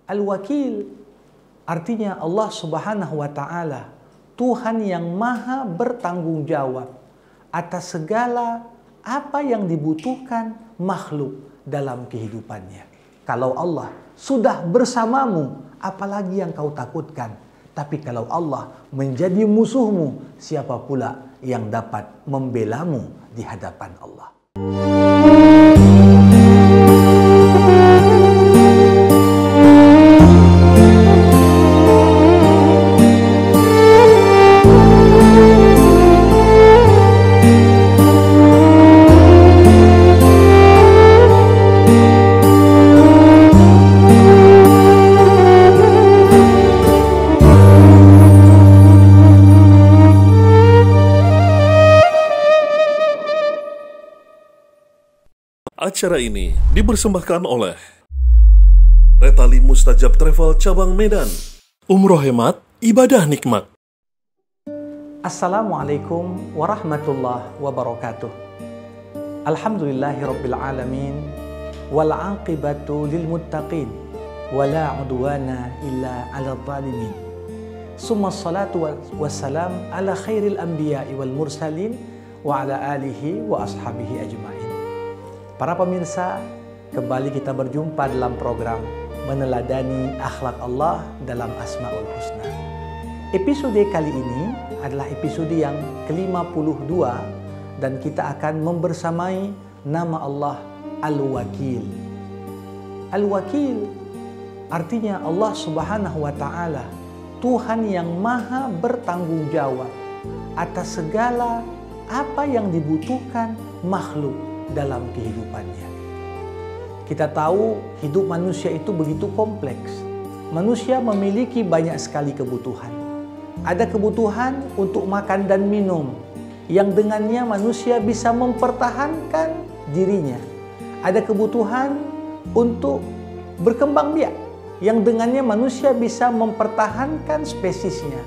Al-Wakil artinya Allah Subhanahu wa Ta'ala, Tuhan yang maha bertanggung jawab atas segala apa yang dibutuhkan makhluk dalam kehidupannya. Kalau Allah sudah bersamamu, apalagi yang kau takutkan? Tapi kalau Allah menjadi musuhmu, siapa pula yang dapat membelamu di hadapan Allah? Acara ini dipersembahkan oleh Retali Mustajab Travel Cabang Medan. Umroh hemat, ibadah nikmat. Assalamualaikum warahmatullahi wabarakatuh. Alhamdulillahirabbil alamin wal 'aqibatu lil muttaqin wala 'udwana illa 'alal zalimin. Summa salatu wassalam ala khairil anbiya'i wal mursalin wa ala alihi wa ashabihi ajma'in. Para pemirsa, kembali kita berjumpa dalam program Meneladani Akhlak Allah dalam Asmaul Husna. Episode kali ini adalah episode yang ke-52 dan kita akan membersamai nama Allah Al-Wakil. Al-Wakil artinya Allah Subhanahu wa Ta'ala, Tuhan yang maha bertanggung jawab atas segala apa yang dibutuhkan makhluk dalam kehidupannya. Kita tahu hidup manusia itu begitu kompleks. Manusia memiliki banyak sekali kebutuhan. Ada kebutuhan untuk makan dan minum, yang dengannya manusia bisa mempertahankan dirinya. Ada kebutuhan untuk berkembang biak, yang dengannya manusia bisa mempertahankan spesiesnya.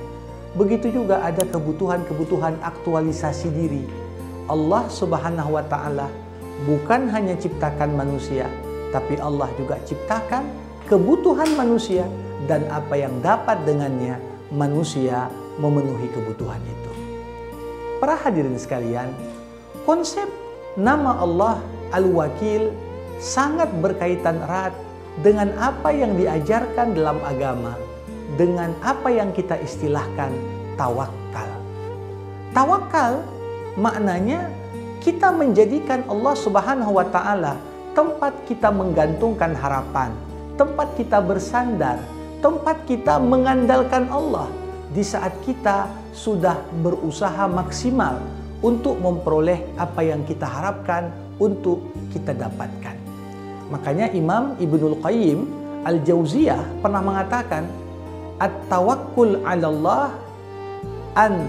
Begitu juga ada kebutuhan-kebutuhan aktualisasi diri. Allah Subhanahu wa Ta'ala bukan hanya ciptakan manusia, tapi Allah juga ciptakan kebutuhan manusia dan apa yang dapat dengannya manusia memenuhi kebutuhan itu. Para hadirin sekalian, konsep nama Allah Al-Wakil sangat berkaitan erat dengan apa yang diajarkan dalam agama, dengan apa yang kita istilahkan tawakal. Tawakal maknanya kita menjadikan Allah Subhanahu wa Ta'ala tempat kita menggantungkan harapan, tempat kita bersandar, tempat kita mengandalkan Allah di saat kita sudah berusaha maksimal untuk memperoleh apa yang kita harapkan untuk kita dapatkan. Makanya Imam Ibnul Qayyim Al-Jauziyah pernah mengatakan, at-tawakkul 'ala Allah an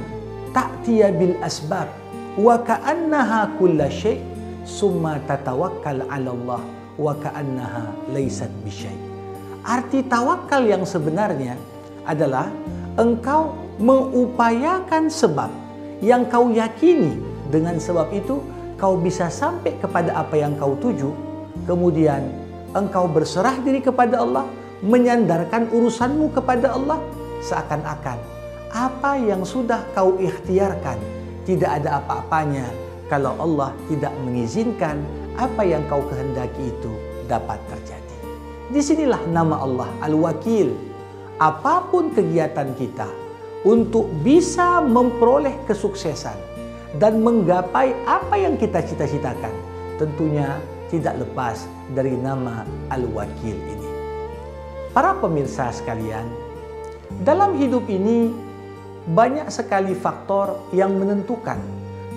ta'tiya bil asbab wa ka'annaha kulla syai' summa tatawakkal 'ala Allah wa ka'annaha laysat bisyai'. Arti tawakal yang sebenarnya adalah engkau mengupayakan sebab yang kau yakini, dengan sebab itu kau bisa sampai kepada apa yang kau tuju, kemudian engkau berserah diri kepada Allah, menyandarkan urusanmu kepada Allah, seakan-akan apa yang sudah kau ikhtiarkan tidak ada apa-apanya kalau Allah tidak mengizinkan apa yang kau kehendaki itu dapat terjadi. Disinilah nama Allah Al-Wakil. Apapun kegiatan kita untuk bisa memperoleh kesuksesan dan menggapai apa yang kita cita-citakan, tentunya tidak lepas dari nama Al-Wakil ini. Para pemirsa sekalian, dalam hidup ini banyak sekali faktor yang menentukan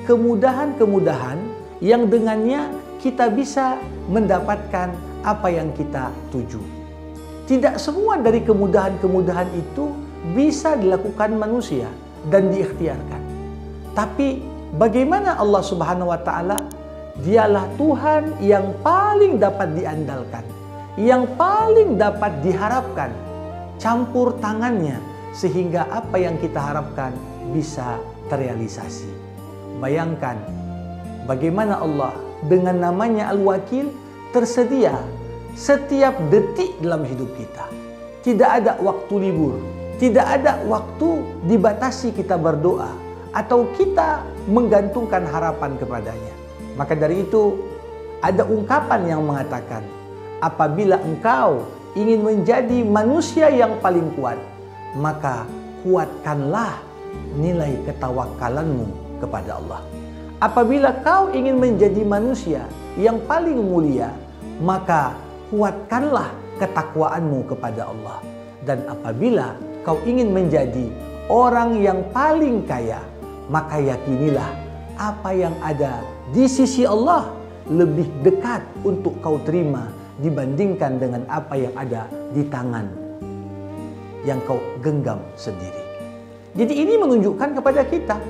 kemudahan-kemudahan yang dengannya kita bisa mendapatkan apa yang kita tuju. Tidak semua dari kemudahan-kemudahan itu bisa dilakukan manusia dan diikhtiarkan. Tapi bagaimana Allah Subhanahu wa Ta'ala? Dialah Tuhan yang paling dapat diandalkan, yang paling dapat diharapkan, campur tangannya sehingga apa yang kita harapkan bisa terrealisasi. Bayangkan bagaimana Allah dengan namanya Al-Wakil tersedia setiap detik dalam hidup kita. tidak ada waktu libur, tidak ada waktu dibatasi kita berdoa atau kita menggantungkan harapan kepadanya. Maka dari itu ada ungkapan yang mengatakan, apabila engkau ingin menjadi manusia yang paling kuat, maka kuatkanlah nilai ketawakalanmu kepada Allah. Apabila kau ingin menjadi manusia yang paling mulia, maka kuatkanlah ketakwaanmu kepada Allah. Dan apabila kau ingin menjadi orang yang paling kaya, maka yakinilah apa yang ada di sisi Allah lebih dekat untuk kau terima dibandingkan dengan apa yang ada di tangan yang kau genggam sendiri. Jadi ini menunjukkan kepada kita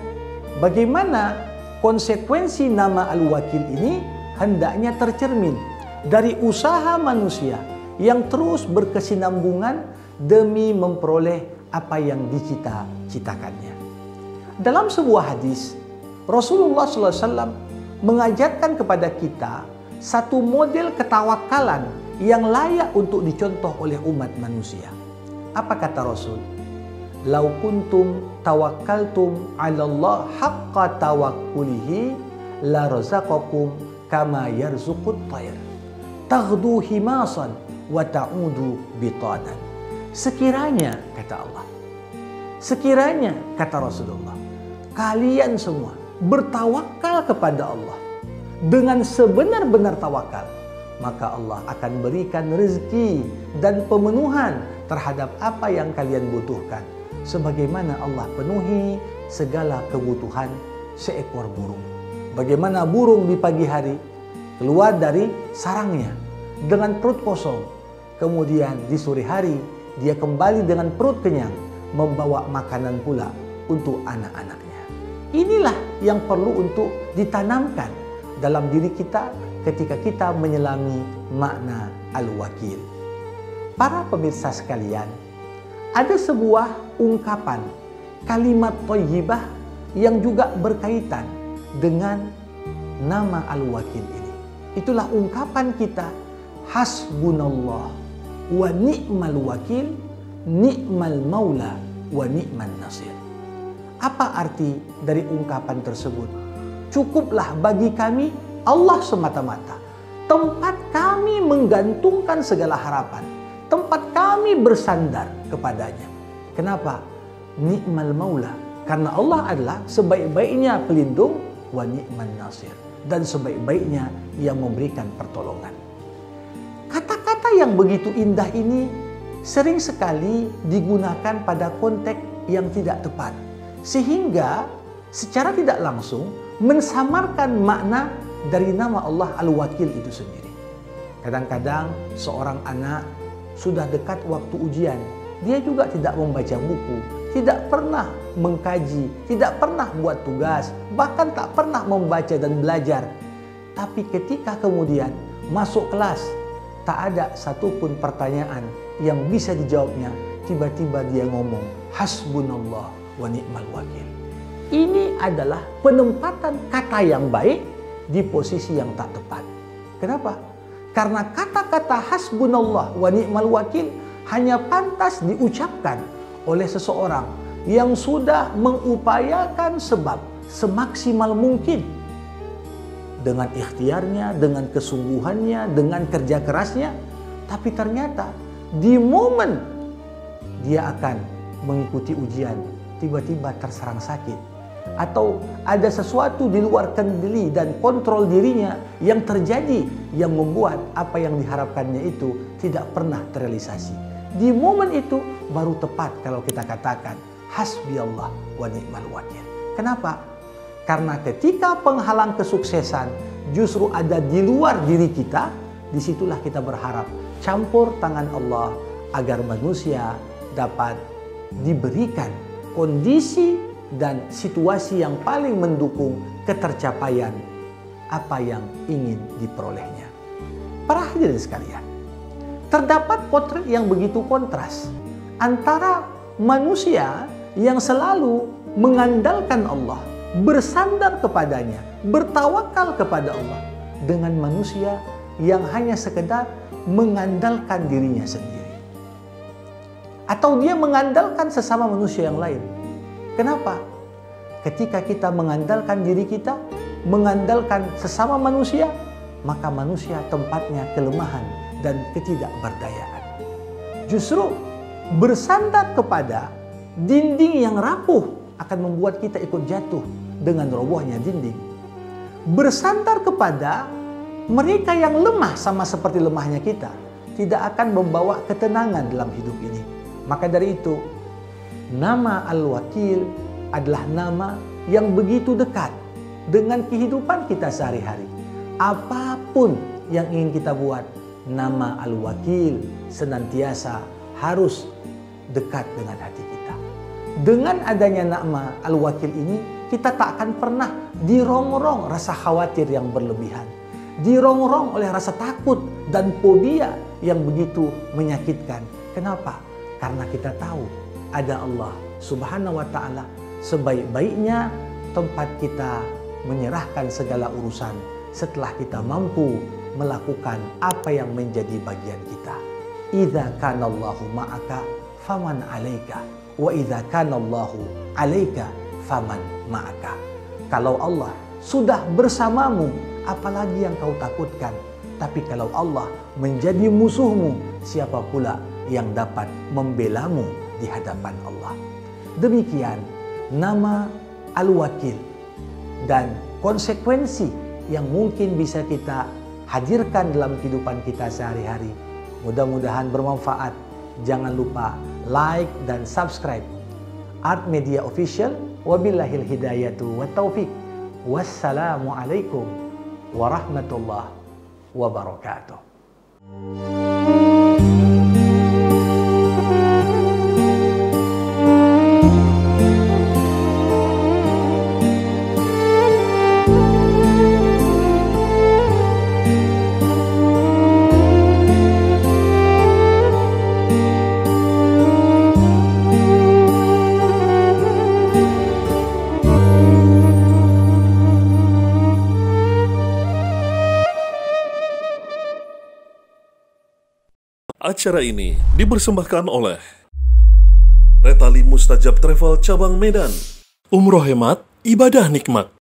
bagaimana konsekuensi nama Al-Wakil ini hendaknya tercermin dari usaha manusia yang terus berkesinambungan demi memperoleh apa yang dicita-citakannya. Dalam sebuah hadis, Rasulullah SAW mengajarkan kepada kita satu model ketawakalan yang layak untuk dicontoh oleh umat manusia. Apa kata Rasul? Lau kuntum tawakkaltum 'ala Allah haqqa tawakkulihi la razaqakum kama yarzuqut tayr taghdu himasan wa ta'udu bitanan. Sekiranya, kata Allah, sekiranya, kata Rasulullah, kalian semua bertawakal kepada Allah dengan sebenar-benar tawakal, maka Allah akan berikan rezeki dan pemenuhan terhadap apa yang kalian butuhkan, sebagaimana Allah penuhi segala kebutuhan seekor burung. Bagaimana burung di pagi hari keluar dari sarangnya dengan perut kosong, kemudian di sore hari dia kembali dengan perut kenyang, membawa makanan pula untuk anak-anaknya. Inilah yang perlu untuk ditanamkan dalam diri kita ketika kita menyelami makna Al-Wakil. Para pemirsa sekalian, ada sebuah ungkapan kalimat thayyibah yang juga berkaitan dengan nama Al-Wakil ini. Itulah ungkapan kita, hasbunallah wa ni'mal wakil, ni'mal maula wa ni'man nasir. Apa arti dari ungkapan tersebut? Cukuplah bagi kami Allah semata-mata, tempat kami menggantungkan segala harapan, tempat kami bersandar kepadanya. Kenapa? Ni'mal maula, karena Allah adalah sebaik-baiknya pelindung, wa ni'man nasir, dan sebaik-baiknya yang memberikan pertolongan. Kata-kata yang begitu indah ini sering sekali digunakan pada konteks yang tidak tepat, sehingga secara tidak langsung mensamarkan makna dari nama Allah Al-Wakil itu sendiri. Kadang-kadang seorang anak sudah dekat waktu ujian, dia juga tidak membaca buku, tidak pernah mengkaji, tidak pernah buat tugas, bahkan tak pernah membaca dan belajar. Tapi ketika kemudian masuk kelas, tak ada satupun pertanyaan yang bisa dijawabnya, tiba-tiba dia ngomong, hasbunallah wa ni'mal wakil. Ini adalah penempatan kata yang baik di posisi yang tak tepat. Kenapa? Karena kata-kata hasbunallah wa ni'mal wakil hanya pantas diucapkan oleh seseorang yang sudah mengupayakan sebab semaksimal mungkin dengan ikhtiarnya, dengan kesungguhannya, dengan kerja kerasnya. Tapi ternyata di momen dia akan mengikuti ujian, tiba-tiba terserang sakit, atau ada sesuatu di luar kendali dan kontrol dirinya yang terjadi yang membuat apa yang diharapkannya itu tidak pernah terrealisasi. Di momen itu baru tepat kalau kita katakan hasbi Allah wa ni'mal wakil. Kenapa? Karena ketika penghalang kesuksesan justru ada di luar diri kita, disitulah kita berharap campur tangan Allah agar manusia dapat diberikan kondisi dan situasi yang paling mendukung ketercapaian apa yang ingin diperolehnya. Para hadirin sekalian, terdapat potret yang begitu kontras antara manusia yang selalu mengandalkan Allah, bersandar kepadanya, bertawakal kepada Allah, dengan manusia yang hanya sekedar mengandalkan dirinya sendiri. atau dia mengandalkan sesama manusia yang lain. Kenapa? Ketika kita mengandalkan diri kita, mengandalkan sesama manusia, maka manusia tempatnya kelemahan dan ketidakberdayaan. Justru bersandar kepada dinding yang rapuh akan membuat kita ikut jatuh dengan robohnya dinding. Bersandar kepada mereka yang lemah sama seperti lemahnya kita tidak akan membawa ketenangan dalam hidup ini. Maka dari itu, nama Al-Wakil adalah nama yang begitu dekat dengan kehidupan kita sehari-hari. Apapun yang ingin kita buat, nama Al-Wakil senantiasa harus dekat dengan hati kita. Dengan adanya nama Al-Wakil ini, kita tak akan pernah dirongrong rasa khawatir yang berlebihan, dirongrong oleh rasa takut dan fobia yang begitu menyakitkan. Kenapa? Karena kita tahu ada Allah Subhanahu wa Ta'ala. Sebaik-baiknya tempat kita menyerahkan segala urusan setelah kita mampu melakukan apa yang menjadi bagian kita. Idza kanallahu ma'aka faman 'alaika wa idza kanallahu 'alaika faman ma'aka. Kalau Allah sudah bersamamu, apalagi yang kau takutkan? Tapi kalau Allah menjadi musuhmu, siapa pula yang dapat membelamu di hadapan Allah? Demikian nama Al-Wakil dan konsekuensi yang mungkin bisa kita hadirkan dalam kehidupan kita sehari-hari. Mudah-mudahan bermanfaat. Jangan lupa like dan subscribe Art Media Official. Wabillahil hidayatu wa taufiq. Wassalamualaikum warahmatullahi wabarakatuh. Acara ini dipersembahkan oleh Retali Mustajab Travel Cabang Medan. Umroh hemat, ibadah nikmat.